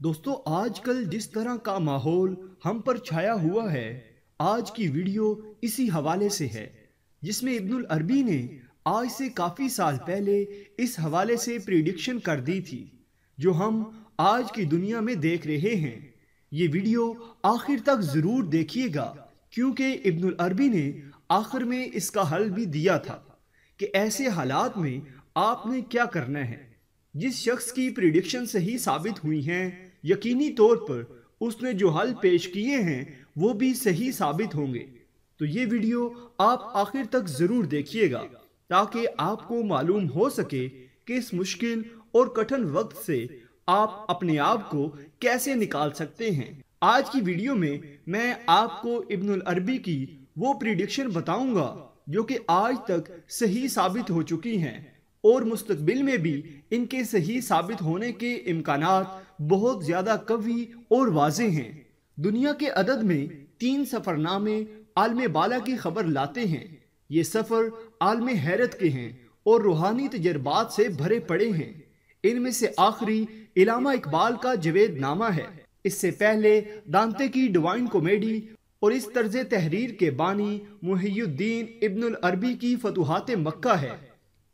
दोस्तों, आजकल जिस तरह का माहौल हम पर छाया हुआ है, आज की वीडियो इसी हवाले से है, जिसमें इब्नुल अरबी ने आज से काफ़ी साल पहले इस हवाले से प्रिडिक्शन कर दी थी, जो हम आज की दुनिया में देख रहे हैं। ये वीडियो आखिर तक ज़रूर देखिएगा, क्योंकि इब्नुल अरबी ने आखिर में इसका हल भी दिया था कि ऐसे हालात में आपने क्या करना है। जिस शख्स की प्रिडिक्शन सही साबित हुई हैं, यकीनी तौर पर उसने जो हल पेश किए हैं वो भी सही साबित होंगे। तो ये वीडियो आप आखिर तक ज़रूर देखिएगा, ताकि आपको मालूम हो सके कि इस मुश्किल और कठिन वक्त से आप अपने आप को कैसे निकाल सकते हैं। आज की वीडियो में मैं आपको इब्नुल अरबी की वो प्रिडिक्शन बताऊंगा जो कि आज तक सही साबित हो चुकी हैं, और मुस्तकबिल में भी इनके सही साबित होने के इम्कानात बहुत ज़्यादा कवी और वाज़ेह हैं। दुनिया के अदद में 3 सफ़रनामे आलम बाला की खबर लाते हैं। ये सफ़र आलम हैरत के हैं और रूहानी तजर्बात से भरे पड़े हैं। इनमें से आखिरी इलामा इकबाल का जवेद नामा है। इससे पहले दांते की डिवाइन कॉमेडी और इस तर्ज तहरीर के बानी मुहियुद्दीन इब्नुल अरबी की फतुहात मक्का है।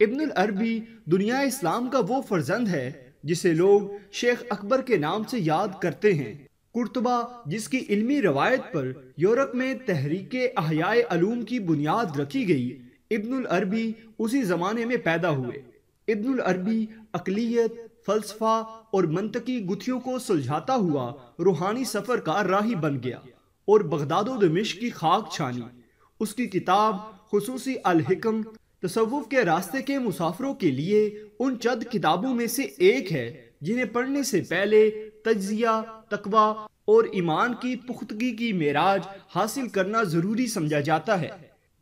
इब्नुल अरबी दुनिया इस्लाम का वो फर्जंद है जिसे लोग शेख अकबर के नाम से याद करते हैं। कुर्तुबा, जिसकी इल्मी रवायत पर यूरोप में तहरीके अहयाए अलूम की बुनियाद रखी गई, इब्नुल अरबी उसी ज़माने में पैदा हुए। इब्नुल अरबी अक़लियत, फ़लसफ़ा और मंतकी गुत्थियों को सुलझाता हुआ रूहानी सफ़र का राही बन गया और बगदाद व दमिश्क की खाक छानी। उसकी किताब खुसूसी अल हिकम तसव्वुफ के रास्ते के मुसाफिरों के लिए उन चंद किताबों में से एक है जिन्हें पढ़ने से पहले तज्जिया, तकवा और ईमान की पुख्तगी की मेराज हासिल करना ज़रूरी समझा जाता है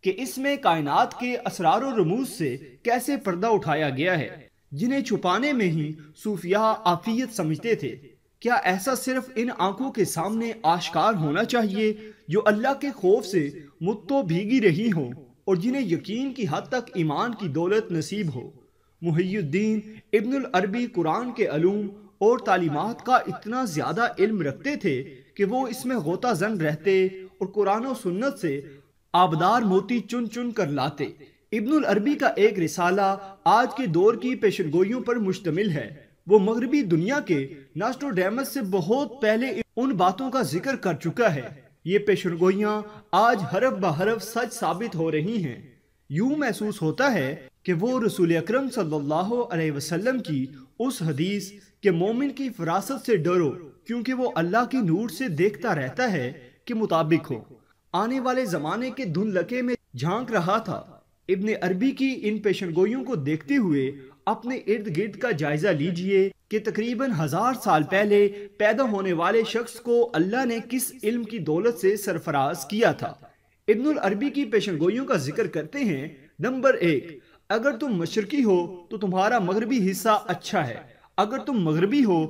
कि इसमें कायनात के असरार और रमूज से कैसे पर्दा उठाया गया है, जिन्हें छुपाने में ही सूफिया आफियत समझते थे। क्या ऐसा सिर्फ इन आंखों के सामने आश्कार होना चाहिए जो अल्लाह के खौफ से मुत्तो भीगी रही हों और जिन्हें यकीन की हद तक ईमान की दौलत नसीब हो। मुहियुद्दीन इब्नुल अरबी कुरान के अलूम और तालीमात का इतना ज़्यादा इल्म रखते थे कि वो इसमें गोता जन रहते और कुरान और सुन्नत से आबदार मोती चुन चुन कर लाते। इब्नुल अरबी का एक रिसाला आज के दौर की पेशनगोइयों पर मुश्तमिल है। वो मगरबी दुनिया के नास्ट्रोडेमस से बहुत पहले उन बातों का जिक्र कर चुका है। ये पेशनगोइयाँ आज हरफ ब हरफ सच साबित हो रही हैं। यूं महसूस होता है कि वो रसूल अकरम सल्लल्लाहु अलैहि वसल्लम की उस हदीस के मोमिन की फरासत से डरो, क्योंकि वो अल्लाह की नूर से देखता रहता है, के मुताबिक हो। आने वाले ज़माने के धुंधलके में झांक रहा था। इब्न अरबी की इन पेशनगोइयों को देखते हुए अपने इर्द गिर्द का जायजा लीजिए कि तकरीबन 1000 साल पहले पैदा होने वाले शख्स को अल्लाह ने किस इल्म की दौलत से सरफराज किया था। इब्नुल अरबी की पेशनगोइयों का जिक्र करते हैं। नंबर 1, अगर तुम मशरकी हो तो तुम्हारा मगरबी हिस्सा अच्छा है। अगर तुम मगरबी हो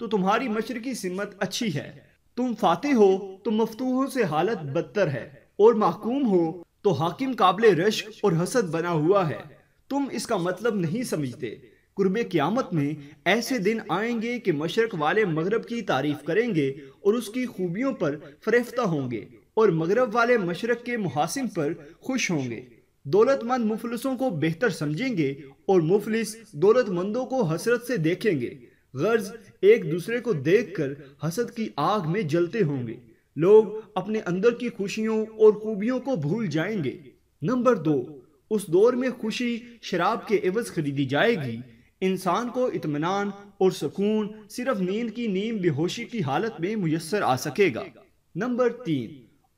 तो तुम्हारी मशरकी सिमत अच्छी है। तुम फाते हो तो मफतूहों से हालत बदतर है, और महकूम हो तो हाकिम काबिल रश्क और हसद बना हुआ है। तुम इसका मतलब नहीं समझते। कुर्बे क़यामत में ऐसे दिन आएंगे कि मशरक वाले मगरब की तारीफ करेंगे और उसकी खूबियों पर फरेफ्ता होंगे, और मगरब वाले मशरक के मुहासिन पर खुश होंगे। दौलतमंद मुफलिसों को बेहतर समझेंगे और मुफलिस दौलतमंदों को हसरत से देखेंगे। गर्ज एक दूसरे को देखकर हसद की आग में जलते होंगे। लोग अपने अंदर की खुशियों और खूबियों को भूल जाएंगे। नंबर 2, उस दौर में खुशी शराब के एवज खरीदी जाएगी। इंसान को इत्मीनान और सुकून सिर्फ नींद की नीम बेहोशी की हालत में मुयस्सर आ सकेगा। नंबर 3,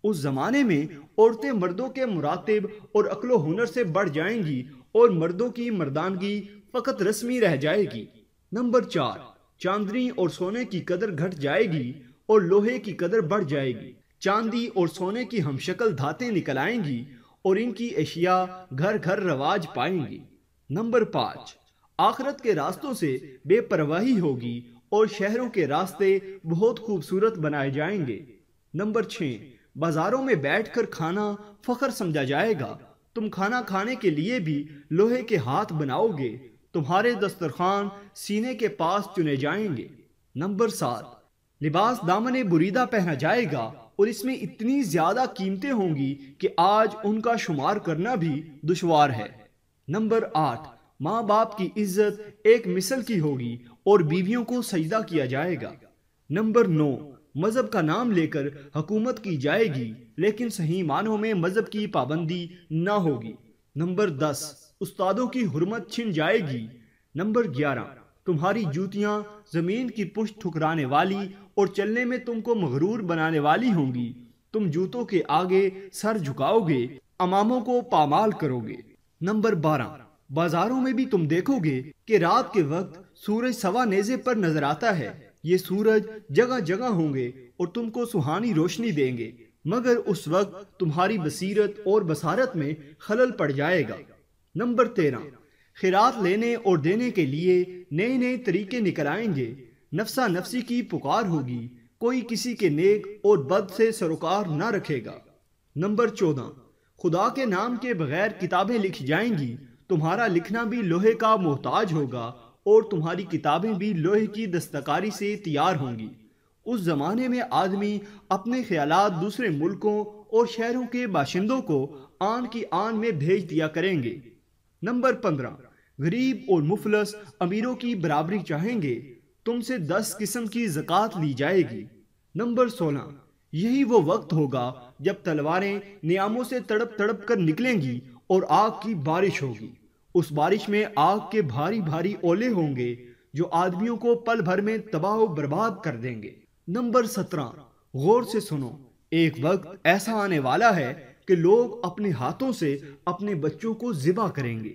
उस जमाने में औरतें मर्दों के मुरातिब और अक्लो हुनर से बढ़ जाएंगी और मर्दों की मर्दानगी फकत रस्मी रह जाएगी। नंबर 4, चांदनी और सोने की कदर घट जाएगी और लोहे की कदर बढ़ जाएगी। चांदी और सोने की हमशक्ल धातें निकल आएंगी और इनकी एशिया घर घर रवाज पाएंगी। नंबर 5, आखिरत के रास्तों से बेपरवाही होगी और शहरों के रास्ते बहुत खूबसूरत बनाए जाएंगे। नंबर 6, बाजारों में बैठकर खाना फख्र समझा जाएगा। तुम खाना खाने के लिए भी लोहे के हाथ बनाओगे। तुम्हारे दस्तरखान सीने के पास चुने जाएंगे। नंबर 7, لباس دامن بریدہ پہنا جائے گا اور اس میں اتنی زیادہ قیمتیں ہوں گی کہ آج ان کا شمار کرنا بھی دشوار ہے۔ نمبر 8، ماں باپ کی عزت ایک مثل کی ہوگی اور بیویوں کو سجدہ کیا جائے گا۔ نمبر 9، مذہب کا نام لے کر حکومت کی جائے گی لیکن صحیح معنوں میں مذہب کی پابندی نہ ہوگی۔ نمبر 10، استادوں کی حرمت چھن جائے گی۔ نمبر 11، تمہاری جوتیاں زمین کی پشت ٹھکرانے والی اور چلنے میں تم کو مغرور بنانے والی ہوں گی۔ تم جوتوں کے آگے سر جھکاؤ گے، اماموں کو پامال کرو گے۔ نمبر 12، بازاروں میں بھی تم دیکھو گے کہ رات کے وقت سورج سوا نیزے پر نظر آتا ہے۔ یہ سورج جگہ جگہ ہوں گے اور تم کو سہانی روشنی دیں گے، مگر اس وقت تمہاری بصیرت اور بصارت میں خلل پڑ جائے گا۔ نمبر 13، خیرات لینے اور دینے کے لیے نئے نئے طریقے نکل آئیں گے۔ نفسا نفسی کی پکار ہوگی، کوئی کسی کے نیک اور بد سے سروکار نہ رکھے گا۔ نمبر 14، خدا کے نام کے بغیر کتابیں لکھی جائیں گی، تمہارا لکھنا بھی لوہے کا محتاج ہوگا اور تمہاری کتابیں بھی لوہے کی دستکاری سے تیار ہوں گی۔ اس زمانے میں آدمی اپنے خیالات دوسرے ملکوں اور شہروں کے باشندوں کو آن کی آن میں بھیج دیا کریں گے۔ نمبر 15، غریب اور مفلس امیروں کی برابری چاہیں گے، تم سے 10 قسم کی زکوٰۃ لی جائے گی۔ نمبر 16، یہی وہ وقت ہوگا جب تلواریں نیاموں سے تڑپ تڑپ کر نکلیں گی اور آگ کی بارش ہوگی۔ اس بارش میں آگ کے بھاری بھاری اولے ہوں گے جو آدمیوں کو پل بھر میں تباہ و برباد کر دیں گے۔ نمبر 17، غور سے سنو، ایک وقت ایسا آنے والا ہے کہ لوگ اپنے ہاتھوں سے اپنے بچوں کو ذبح کریں گے۔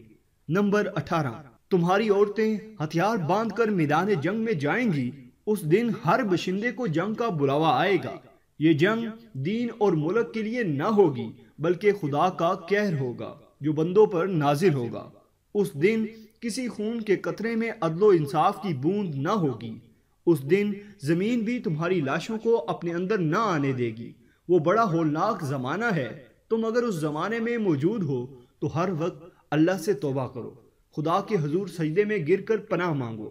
نمبر 18، تمہاری عورتیں ہتھیار باندھ کر میدان جنگ میں جائیں گی۔ اس دن ہر بشندے کو جنگ کا بلاوا آئے گا۔ یہ جنگ دین اور ملک کے لیے نہ ہوگی بلکہ خدا کا قہر ہوگا جو بندوں پر نازل ہوگا۔ اس دن کسی خون کے قطرے میں عدل و انصاف کی بوند نہ ہوگی۔ اس دن زمین بھی تمہاری لاشوں کو اپنے اندر نہ آنے دے گی۔ وہ بڑا ہولناک زمانہ ہے، تم اگر اس زمانے میں موجود ہو تو ہر وقت اللہ سے توبہ کرو، خدا کے حضور سجدے میں گر کر پناہ مانگو۔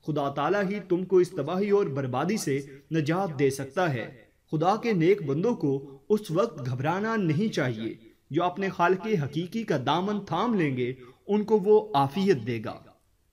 خدا تعالیٰ ہی تم کو اس تباہی اور بربادی سے نجات دے سکتا ہے۔ خدا کے نیک بندوں کو اس وقت گھبرانا نہیں چاہیے، جو اپنے خالق حقیقی کا دامن تھام لیں گے ان کو وہ عافیت دے گا۔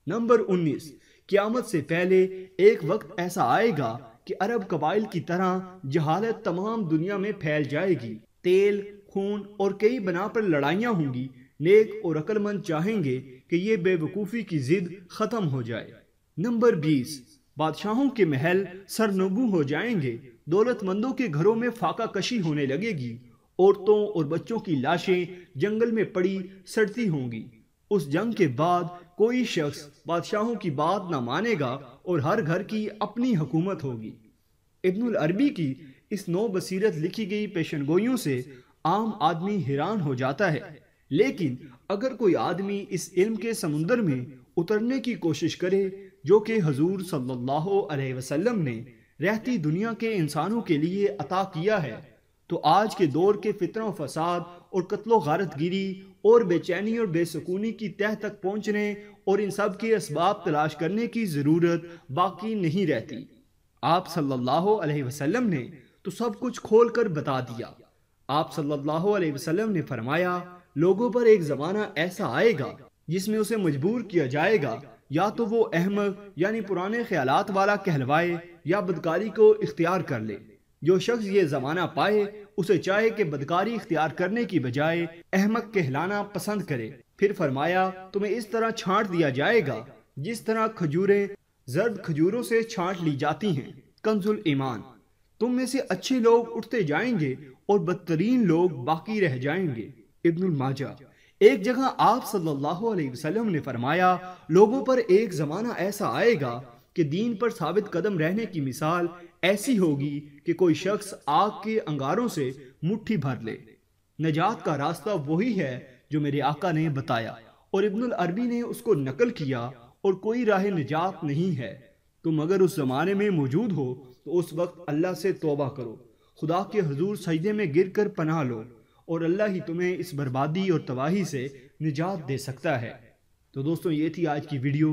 نمبر 19، قیامت سے پہلے ایک وقت ایسا آئے گا کہ عرب قبائل کی طرح جہالت تمام دنیا میں پھیل جائے گی۔ تیل، خون اور کئی بنا پر لڑائیاں ہوں گی۔ نیک اور عقل مند چاہیں گے کہ یہ بے وقوفی کی ضد ختم ہو جائے۔ نمبر 20، بادشاہوں کے محل سرنگوں ہو جائیں گے، دولت مندوں کے گھروں میں فاقہ کشی ہونے لگے گی، عورتوں اور بچوں کی لاشیں جنگل میں پڑی سڑتی ہوں گی۔ اس جنگ کے بعد کوئی شخص بادشاہوں کی بات نہ مانے گا اور ہر گھر کی اپنی حکومت ہوگی۔ ابن العربی کی اس نو بصیرت لکھی گئی پیشن گوئیوں سے عام آدمی حیران ہو جاتا ہے، لیکن اگر کوئی آدمی اس علم کے سمندر میں اترنے کی کوشش کرے جو کہ حضور صلی اللہ علیہ وسلم نے رہتی دنیا کے انسانوں کے لیے عطا کیا ہے، تو آج کے دور کے فتنہ و فساد اور قتل و غارت گیری اور بے چینی اور بے سکونی کی تہہ تک پہنچنے اور ان سب کے اسباب تلاش کرنے کی ضرورت باقی نہیں رہتی۔ آپ صلی اللہ علیہ وسلم نے تو سب کچھ کھول کر بتا دیا۔ آپ صلی اللہ علیہ وسلم نے فرمایا، لوگوں پر ایک زمانہ ایسا آئے گا جس میں اسے مجبور کیا جائے گا یا تو وہ احمق یعنی پرانے خیالات والا کہلوائے یا بدکاری کو اختیار کر لے۔ جو شخص یہ زمانہ پائے اسے چاہے کہ بدکاری اختیار کرنے کی بجائے احمق کہلانا پسند کرے۔ پھر فرمایا، تمہیں اس طرح چھانٹ دیا جائے گا جس طرح کھجوریں زرد کھجوروں سے چھانٹ لی جاتی ہیں۔ کنز الایمان۔ تم میں سے اچھے لوگ اٹھتے جائیں گے اور بدترین لوگ باقی رہ جائیں گے۔ ابن الماجہ۔ ایک جگہ آپ صلی اللہ علیہ وسلم نے فرمایا، لوگوں پر ایک زمانہ ایسا آئے گا کہ دین پر ثابت قدم رہنے کی مثال ایسی ہوگی کہ کوئی شخص آگ کے انگاروں سے مٹھی بھر لے۔ نجات کا راستہ وہی ہے جو میرے آقا نے بتایا، اور ابن العربی نے اس کو نقل کیا، اور کوئی راہ نجات نہیں ہے۔ تم اگر اس زمانے میں موجود ہو تو اس وقت اللہ سے توبہ کرو، خدا کے حضور سجدے میں گر کر پناہ لو، اور اللہ ہی تمہیں اس بربادی اور تباہی سے نجات دے سکتا ہے۔ تو دوستوں، یہ تھی آج کی ویڈیو۔